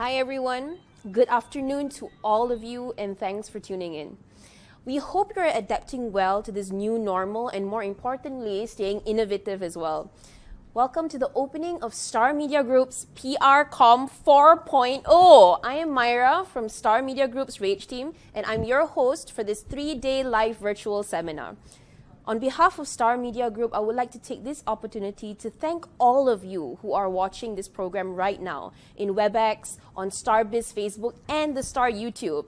Hi everyone, good afternoon to all of you and thanks for tuning in. We hope you're adapting well to this new normal and more importantly, staying innovative as well. Welcome to the opening of Star Media Group's PR Com 4.0. I am Myra from Star Media Group's Rage team and I'm your host for this 3-day live virtual seminar. On behalf of Star Media Group, I would like to take this opportunity to thank all of you who are watching this program right now in WebEx, on StarBiz Facebook, and the Star YouTube.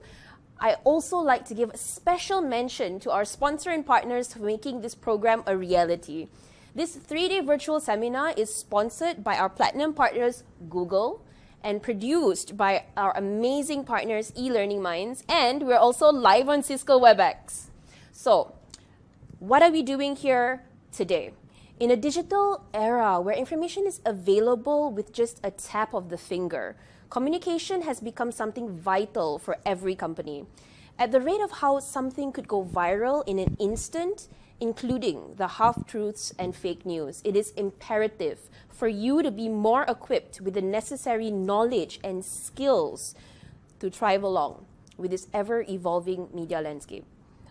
I also like to give a special mention to our sponsor and partners for making this program a reality. This 3-day virtual seminar is sponsored by our platinum partners, Google, and produced by our amazing partners, eLearning Minds, and we're also live on Cisco WebEx. So, what are we doing here today? In a digital era where information is available with just a tap of the finger, communication has become something vital for every company. At the rate of how something could go viral in an instant, including the half-truths and fake news, it is imperative for you to be more equipped with the necessary knowledge and skills to thrive along with this ever-evolving media landscape.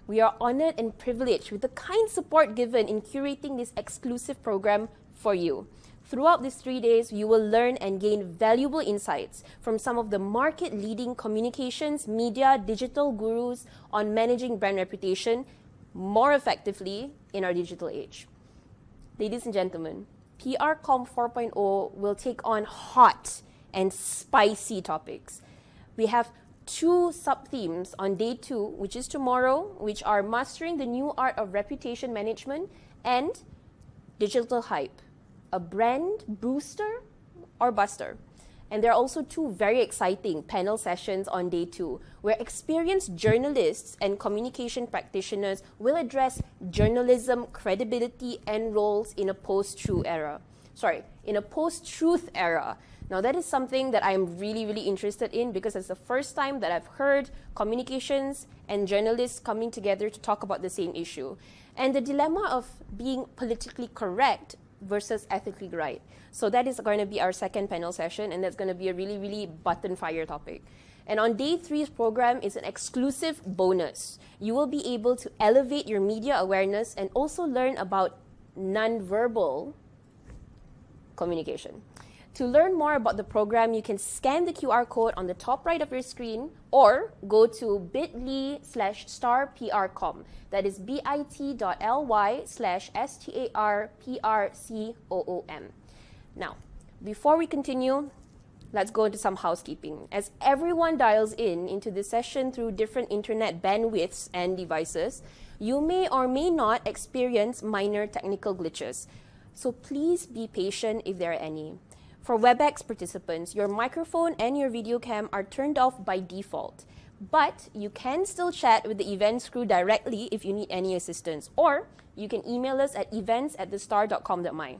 We are honored and privileged with the kind support given in curating this exclusive program for you. Throughout these 3 days, you will learn and gain valuable insights from some of the market-leading communications, media, digital gurus on managing brand reputation more effectively in our digital age. Ladies and gentlemen, PR Com 4.0 will take on hot and spicy topics. We have 2 sub-themes on day 2, which is tomorrow, which are mastering the new art of reputation management and digital hype, a brand booster or buster. And there are also 2 very exciting panel sessions on day 2, where experienced journalists and communication practitioners will address journalism, credibility, and roles in a post-truth era. Now, that is something that I'm really interested in because it's the first time that I've heard communications and journalists coming together to talk about the same issue. And the dilemma of being politically correct versus ethically right. So that is going to be our second panel session, and that's going to be a really button fire topic. And on day 3's program is an exclusive bonus. You will be able to elevate your media awareness and also learn about nonverbal communication. To learn more about the program, you can scan the QR code on the top right of your screen or go to bit.ly/starprcom. That is bit.ly/starprcom. Now, before we continue, let's go into some housekeeping. As everyone dials into this session through different internet bandwidths and devices, you may or may not experience minor technical glitches. So please be patient if there are any. For WebEx participants, your microphone and your video cam are turned off by default, but you can still chat with the events crew directly if you need any assistance, or you can email us at events@thestar.com.my.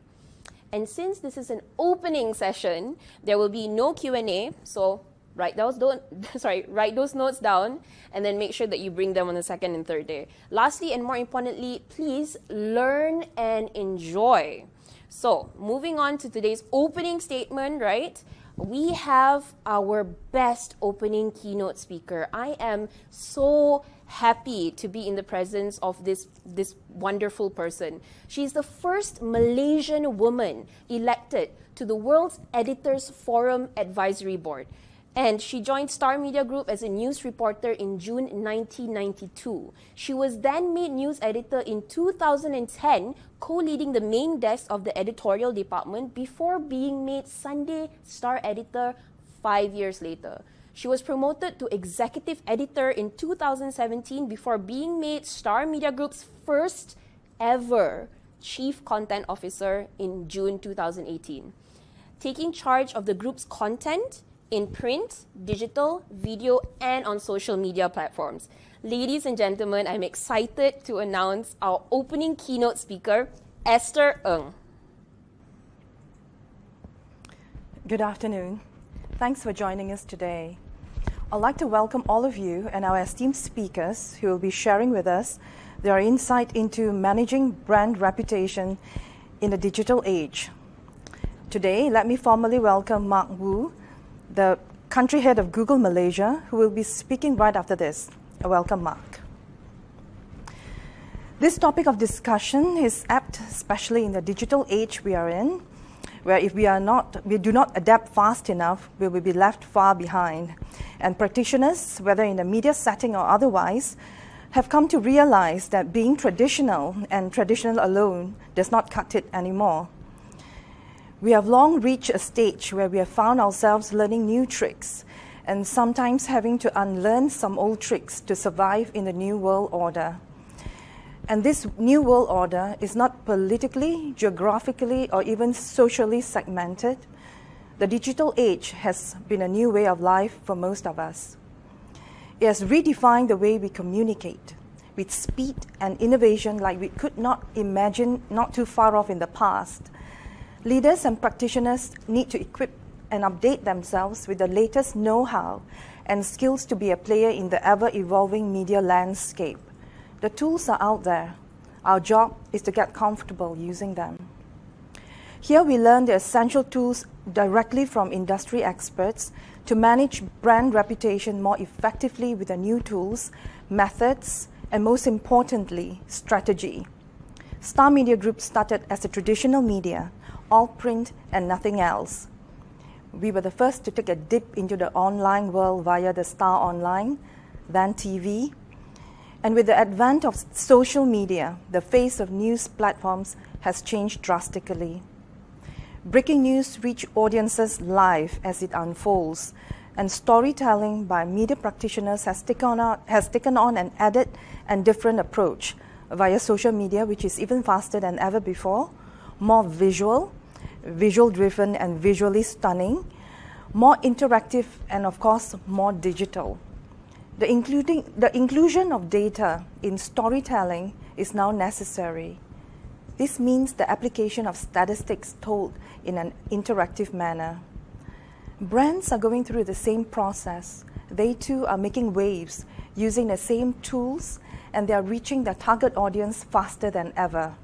And since this is an opening session, there will be no Q&A, so write those notes down and then make sure that you bring them on the second and third day. Lastly, and more importantly, please learn and enjoy. So, moving on to today's opening statement, right? We have our best opening keynote speaker. I am so happy to be in the presence of this wonderful person. She's the first Malaysian woman elected to the World's Editors Forum Advisory Board. And she joined Star Media Group as a news reporter in June 1992. She was then made news editor in 2010, co-leading the main desk of the editorial department before being made Sunday Star editor 5 years later. She was promoted to executive editor in 2017 before being made Star Media Group's first ever chief content officer in June 2018, taking charge of the group's content in print, digital, video, and on social media platforms. Ladies and gentlemen, I'm excited to announce our opening keynote speaker, Esther Ng. Good afternoon. Thanks for joining us today. I'd like to welcome all of you and our esteemed speakers who will be sharing with us their insight into managing brand reputation in the digital age. Today, let me formally welcome Mark Wu, the country head of Google Malaysia, who will be speaking right after this. Welcome, Mark. This topic of discussion is apt, especially in the digital age we are in, where if we do not adapt fast enough, we will be left far behind. And practitioners, whether in a media setting or otherwise, have come to realize that being traditional and traditional alone does not cut it anymore. We have long reached a stage where we have found ourselves learning new tricks and sometimes having to unlearn some old tricks to survive in the new world order. And this new world order is not politically, geographically, or even socially segmented. The digital age has been a new way of life for most of us. It has redefined the way we communicate with speed and innovation like we could not imagine not too far off in the past. Leaders and practitioners need to equip and update themselves with the latest know-how and skills to be a player in the ever-evolving media landscape. The tools are out there. Our job is to get comfortable using them. Here we learn the essential tools directly from industry experts to manage brand reputation more effectively with the new tools, methods, and most importantly, strategy. Star Media Group started as a traditional media, all print and nothing else. We were the first to take a dip into the online world via the Star Online, then TV. And with the advent of social media, the face of news platforms has changed drastically. Breaking news reaches audiences live as it unfolds, and storytelling by media practitioners has taken on an added and different approach via social media, which is even faster than ever before, more visual-driven and visually stunning, more interactive, and of course, more digital. The inclusion of data in storytelling is now necessary. This means the application of statistics told in an interactive manner. Brands are going through the same process. They too are making waves using the same tools, and they are reaching their target audience faster than ever.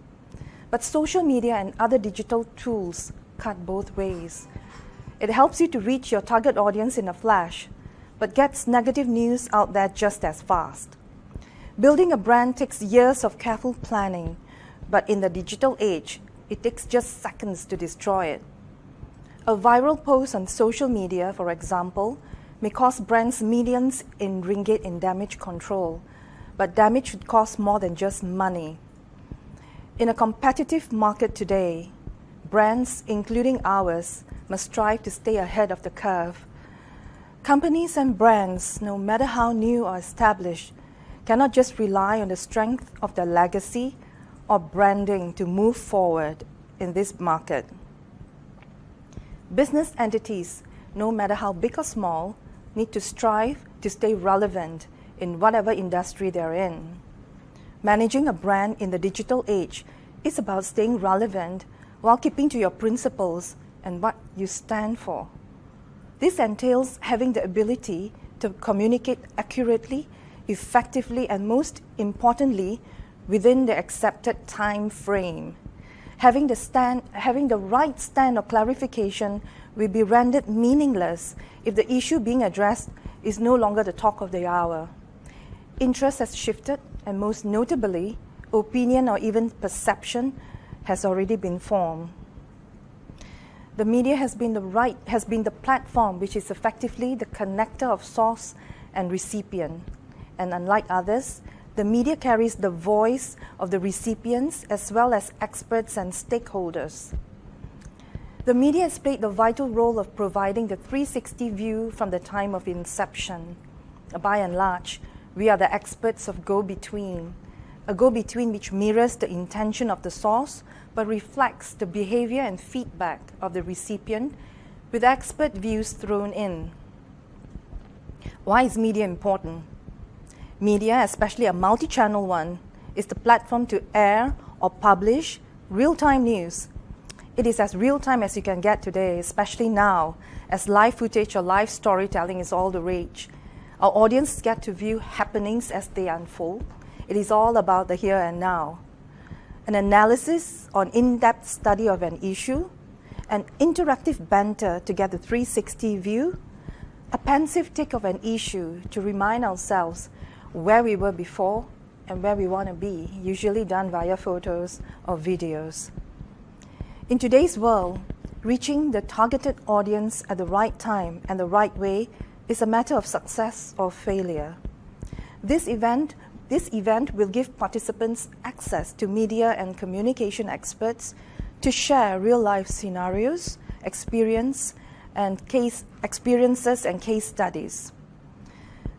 But social media and other digital tools cut both ways. It helps you to reach your target audience in a flash, but gets negative news out there just as fast. Building a brand takes years of careful planning, but in the digital age, it takes just seconds to destroy it. A viral post on social media, for example, may cost brands millions in ringgit in damage control, but damage should cost more than just money. In a competitive market today, brands, including ours, must strive to stay ahead of the curve. Companies and brands, no matter how new or established, cannot just rely on the strength of their legacy or branding to move forward in this market. Business entities, no matter how big or small, need to strive to stay relevant in whatever industry they're in. Managing a brand in the digital age is about staying relevant while keeping to your principles and what you stand for. This entails having the ability to communicate accurately, effectively, and most importantly, within the accepted time frame. Having the right stand or clarification will be rendered meaningless if the issue being addressed is no longer the talk of the hour. Interest has shifted, and most notably, opinion or even perception has already been formed. The media has been the platform which is effectively the connector of source and recipient. And unlike others, the media carries the voice of the recipients as well as experts and stakeholders. The media has played the vital role of providing the 360 view from the time of inception. By and large, we are the experts of go-between, a go-between which mirrors the intention of the source but reflects the behavior and feedback of the recipient with expert views thrown in. Why is media important? Media, especially a multi-channel one, is the platform to air or publish real-time news. It is as real-time as you can get today, especially now, as live footage or live storytelling is all the rage. Our audience get to view happenings as they unfold. It is all about the here and now. An analysis or in-depth study of an issue, an interactive banter to get the 360 view, a pensive take of an issue to remind ourselves where we were before and where we want to be, usually done via photos or videos. In today's world, reaching the targeted audience at the right time and the right way is a matter of success or failure. This event will give participants access to media and communication experts to share real-life scenarios, experiences and case studies.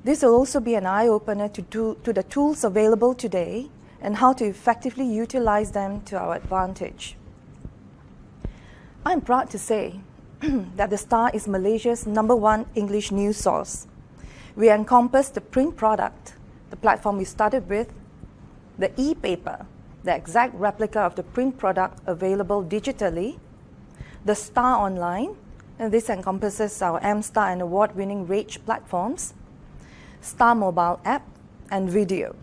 This will also be an eye-opener to the tools available today and how to effectively utilize them to our advantage. I'm proud to say that The Star is Malaysia's #1 English news source. We encompass the print product, the platform we started with, the e-paper, the exact replica of the print product available digitally, the Star Online, and this encompasses our M-Star and award-winning Rage platforms, Star mobile app, and video.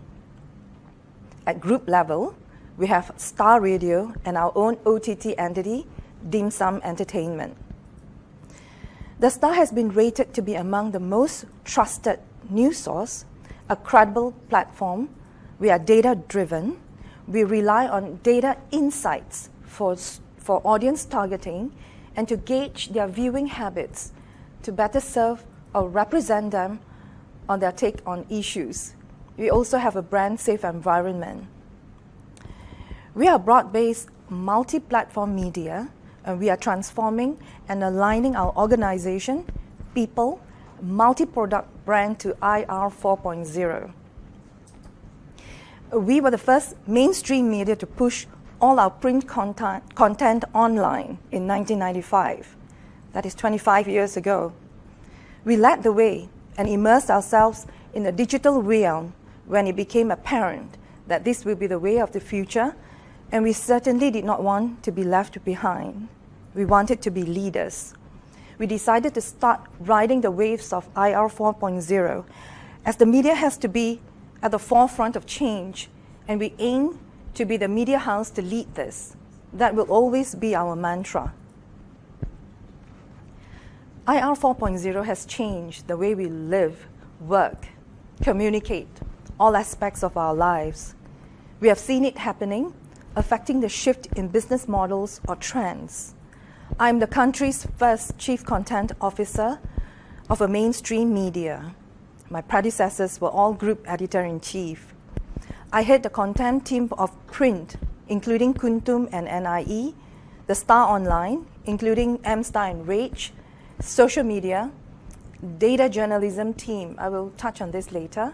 At group level, we have Star Radio and our own OTT entity, Dim Sum Entertainment. The Star has been rated to be among the most trusted news source, a credible platform. We are data-driven. We rely on data insights for audience targeting and to gauge their viewing habits to better serve or represent them on their take on issues. We also have a brand-safe environment. We are broad-based, multi-platform media, and we are transforming and aligning our organization, people, multi-product brand to IR 4.0. We were the first mainstream media to push all our print content online in 1995. That is 25 years ago. We led the way and immersed ourselves in the digital realm when it became apparent that this will be the way of the future, and we certainly did not want to be left behind. We wanted to be leaders. We decided to start riding the waves of IR 4.0, as the media has to be at the forefront of change, and we aim to be the media house to lead this. That will always be our mantra. IR 4.0 has changed the way we live, work, communicate, all aspects of our lives. We have seen it happening, affecting the shift in business models or trends. I'm the country's first chief content officer of a mainstream media. My predecessors were all group editor-in-chief. I head the content team of print, including Kuntum and NIE, the Star Online, including M-Star and Rage, social media, data journalism team, I will touch on this later,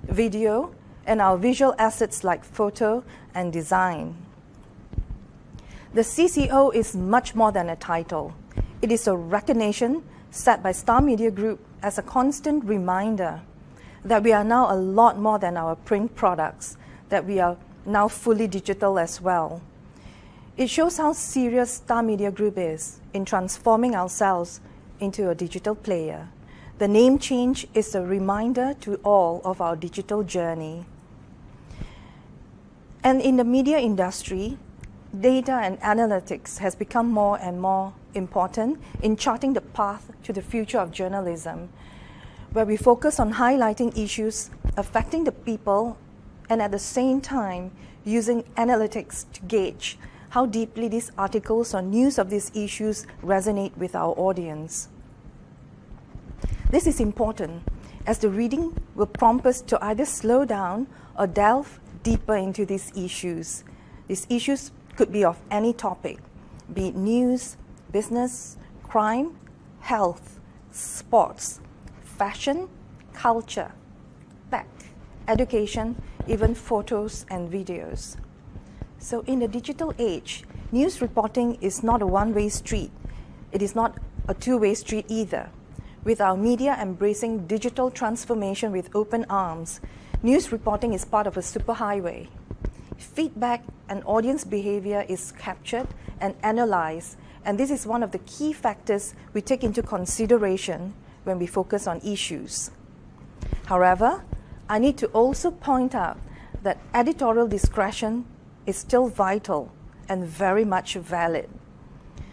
video, and our visual assets like photo and design. The CCO is much more than a title. It is a recognition set by Star Media Group as a constant reminder that we are now a lot more than our print products, that we are now fully digital as well. It shows how serious Star Media Group is in transforming ourselves into a digital player. The name change is a reminder to all of our digital journey. And in the media industry, data and analytics has become more and more important in charting the path to the future of journalism, where we focus on highlighting issues affecting the people and at the same time using analytics to gauge how deeply these articles or news of these issues resonate with our audience. This is important as the reading will prompt us to either slow down or delve deeper into these issues. These issues could be of any topic, be it news, business, crime, health, sports, fashion, culture, tech, education, even photos and videos. So in the digital age, news reporting is not a one-way street. It is not a two-way street either. With our media embracing digital transformation with open arms, news reporting is part of a superhighway. Feedback and audience behavior is captured and analyzed, and this is one of the key factors we take into consideration when we focus on issues. However, I need to also point out that editorial discretion is still vital and very much valid.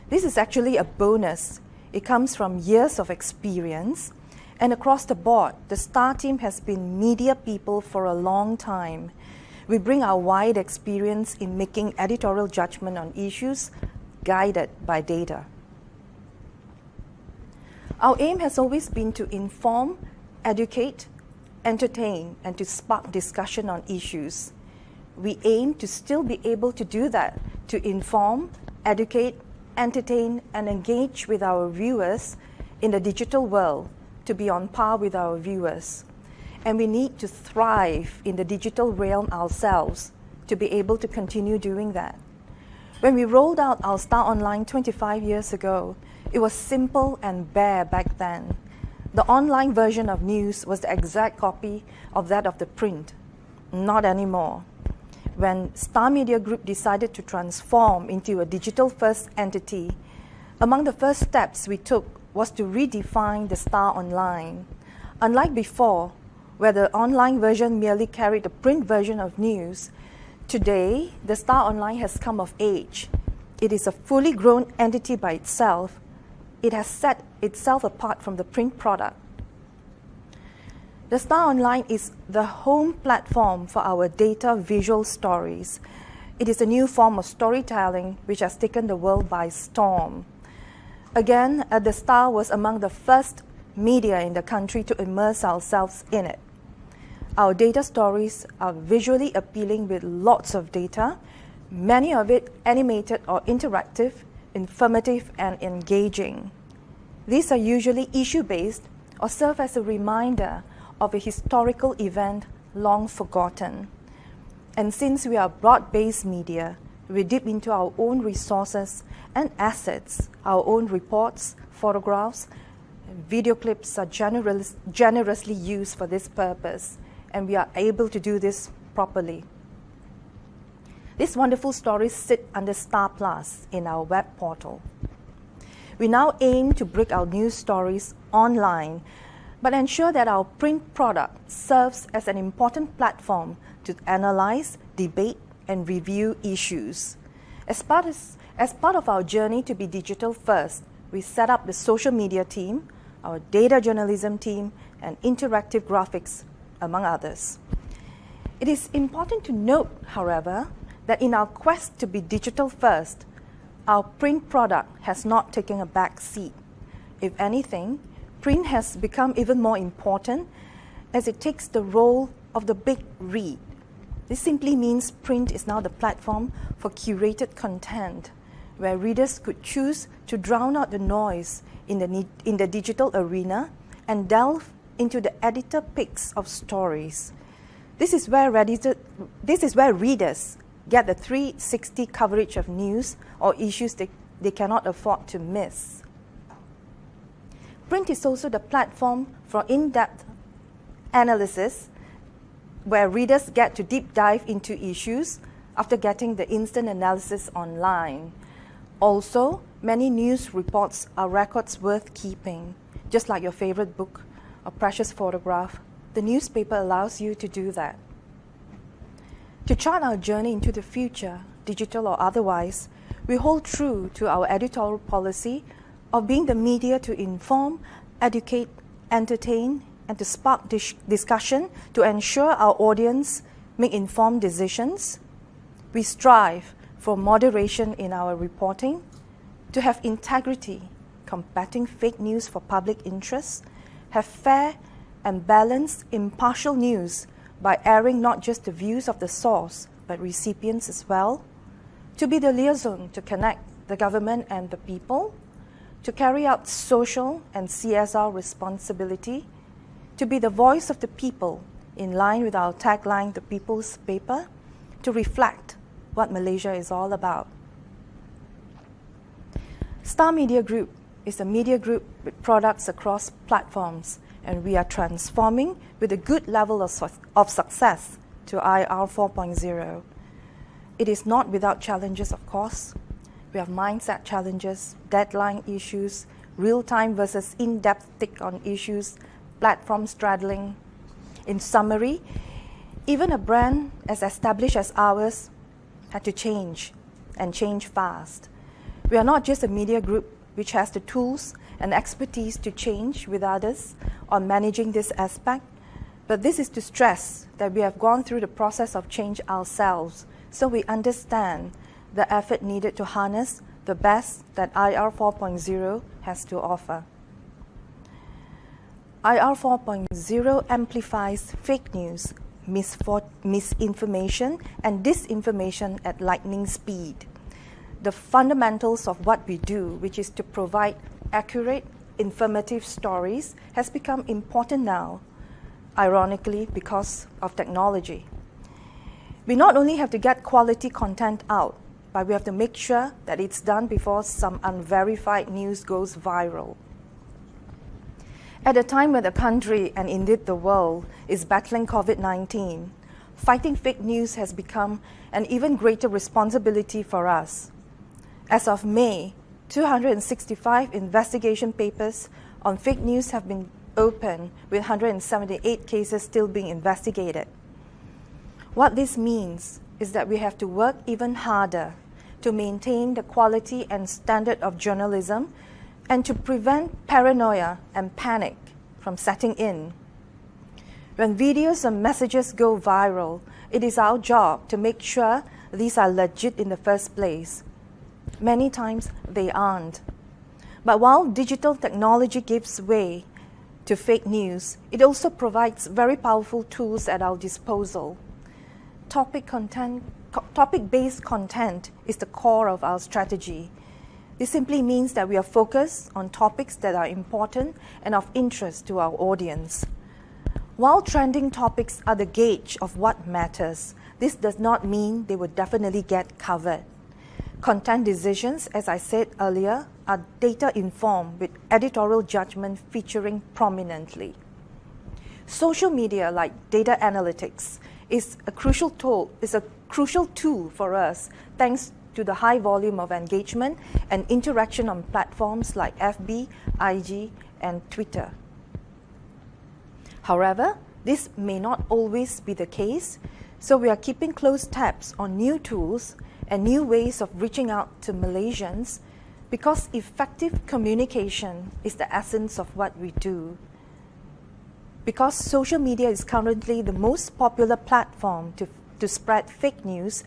This is actually a bonus. It comes from years of experience And across the board, the Star team has been media people for a long time. We bring our wide experience in making editorial judgment on issues guided by data. Our aim has always been to inform, educate, entertain, and to spark discussion on issues. We aim to still be able to do that, to inform, educate, entertain, and engage with our viewers in the digital world, to be on par with our viewers. And we need to thrive in the digital realm ourselves to be able to continue doing that. When we rolled out our Star Online 25 years ago, it was simple and bare back then. The online version of news was the exact copy of that of the print. Not anymore. When Star Media Group decided to transform into a digital-first entity, among the first steps we took was to redefine the Star Online. Unlike before, where the online version merely carried the print version of news, today the Star Online has come of age. It is a fully grown entity by itself. It has set itself apart from the print product. The Star Online is the home platform for our data visual stories. It is a new form of storytelling which has taken the world by storm. Again, the Star was among the first media in the country to immerse ourselves in it. Our data stories are visually appealing with lots of data, many of it animated or interactive, informative, and engaging. These are usually issue-based or serve as a reminder of a historical event long forgotten. And since we are broad-based media, we dip into our own resources and assets. Our own reports, photographs, and video clips are generously used for this purpose, and we are able to do this properly. These wonderful stories sit under Star Plus in our web portal. We now aim to bring our news stories online, but ensure that our print product serves as an important platform to analyze, debate, and review issues. As part of our journey to be digital first, we set up the social media team, our data journalism team, and interactive graphics, among others. It is important to note, however, that in our quest to be digital first, our print product has not taken a back seat. If anything, print has become even more important as it takes the role of the big read. This simply means print is now the platform for curated content, where readers could choose to drown out the noise in the digital arena and delve into the editor picks of stories. This is where readers get the 360 coverage of news or issues they cannot afford to miss. Print is also the platform for in-depth analysis, where readers get to deep dive into issues after getting the instant analysis online. Also, many news reports are records worth keeping. Just like your favorite book or precious photograph, the newspaper allows you to do that. To chart our journey into the future, digital or otherwise, we hold true to our editorial policy of being the media to inform, educate, entertain, and to spark discussion to ensure our audience make informed decisions. We strive for moderation in our reporting, to have integrity, combating fake news for public interest, have fair and balanced, impartial news by airing not just the views of the source, but recipients as well, to be the liaison to connect the government and the people, to carry out social and CSR responsibility, to be the voice of the people in line with our tagline, The People's Paper, to reflect what Malaysia is all about. Star Media Group is a media group with products across platforms, and we are transforming with a good level of success to IR 4.0. It is not without challenges, of course. We have mindset challenges, deadline issues, real-time versus in-depth take on issues, platform straddling. In summary, even a brand as established as ours had to change, and change fast. We are not just a media group, which has the tools and expertise to change with others on managing this aspect, but this is to stress that we have gone through the process of change ourselves, so we understand the effort needed to harness the best that IR 4.0 has to offer. IR 4.0 amplifies fake news, misinformation, and disinformation at lightning speed. The fundamentals of what we do, which is to provide accurate, informative stories, has become important now, ironically, because of technology. We not only have to get quality content out, but we have to make sure that it's done before some unverified news goes viral. At a time when the country, and indeed the world, is battling COVID-19, fighting fake news has become an even greater responsibility for us. As of May, 265 investigation papers on fake news have been opened, with 178 cases still being investigated. What this means is that we have to work even harder to maintain the quality and standard of journalism and to prevent paranoia and panic from setting in. When videos and messages go viral, it is our job to make sure these are legit in the first place. Many times they aren't. But while digital technology gives way to fake news, it also provides very powerful tools at our disposal. Topic-based content is the core of our strategy. This simply means that we are focused on topics that are important and of interest to our audience. While trending topics are the gauge of what matters, this does not mean they will definitely get covered. Content decisions, as I said earlier, are data-informed with editorial judgment featuring prominently. Social media, like data analytics, is a crucial tool for us, thanks to the high volume of engagement and interaction on platforms like FB, IG, and Twitter. However, this may not always be the case, so we are keeping close tabs on new tools and new ways of reaching out to Malaysians, because effective communication is the essence of what we do. Because social media is currently the most popular platform to spread fake news,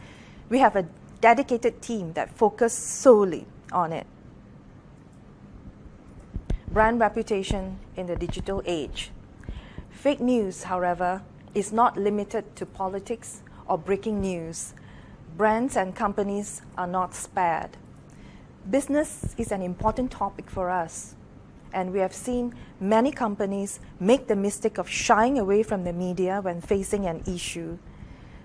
we have a dedicated team that focuses solely on it. Brand reputation in the digital age. Fake news, however, is not limited to politics or breaking news. Brands and companies are not spared. Business is an important topic for us, and we have seen many companies make the mistake of shying away from the media when facing an issue.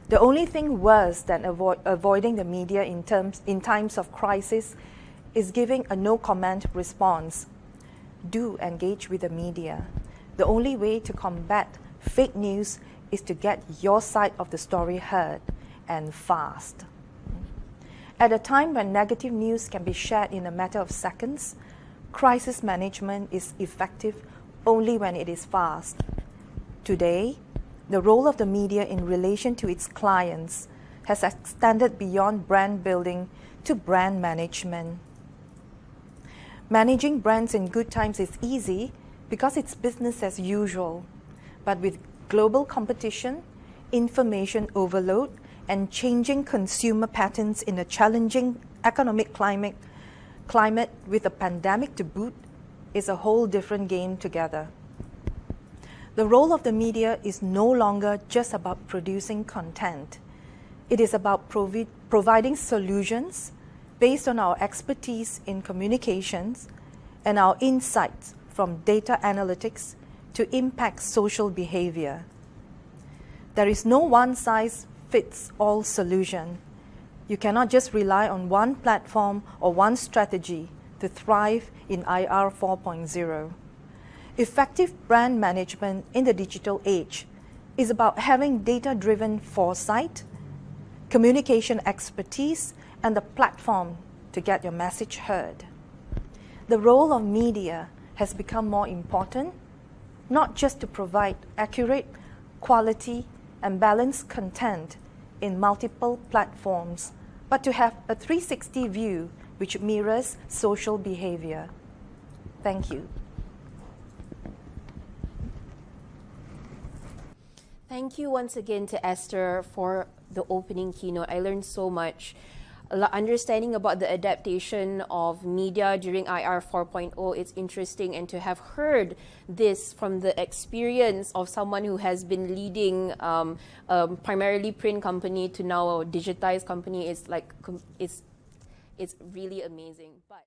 The only thing worse than avoiding the media in times of crisis is giving a no-comment response. Do engage with the media. The only way to combat fake news is to get your side of the story heard, and fast. At a time when negative news can be shared in a matter of seconds, crisis management is effective only when it is fast. Today, the role of the media in relation to its clients has extended beyond brand building to brand management. Managing brands in good times is easy because it's business as usual. But with global competition, information overload, and changing consumer patterns in a challenging economic climate with a pandemic to boot, is a whole different game together. The role of the media is no longer just about producing content. It is about providing solutions based on our expertise in communications and our insights from data analytics to impact social behavior. There is no one-size-fits-all solution. You cannot just rely on one platform or one strategy to thrive in IR 4.0. Effective brand management in the digital age is about having data-driven foresight, communication expertise, and the platform to get your message heard. The role of media has become more important, not just to provide accurate, quality, and balanced content in multiple platforms, but to have a 360 view which mirrors social behavior. Thank you. Thank you once again to Esther for the opening keynote. I learned so much. Understanding about the adaptation of media during IR 4.0, it's interesting, and to have heard this from the experience of someone who has been leading primarily print company to now a digitized company is like it's really amazing. But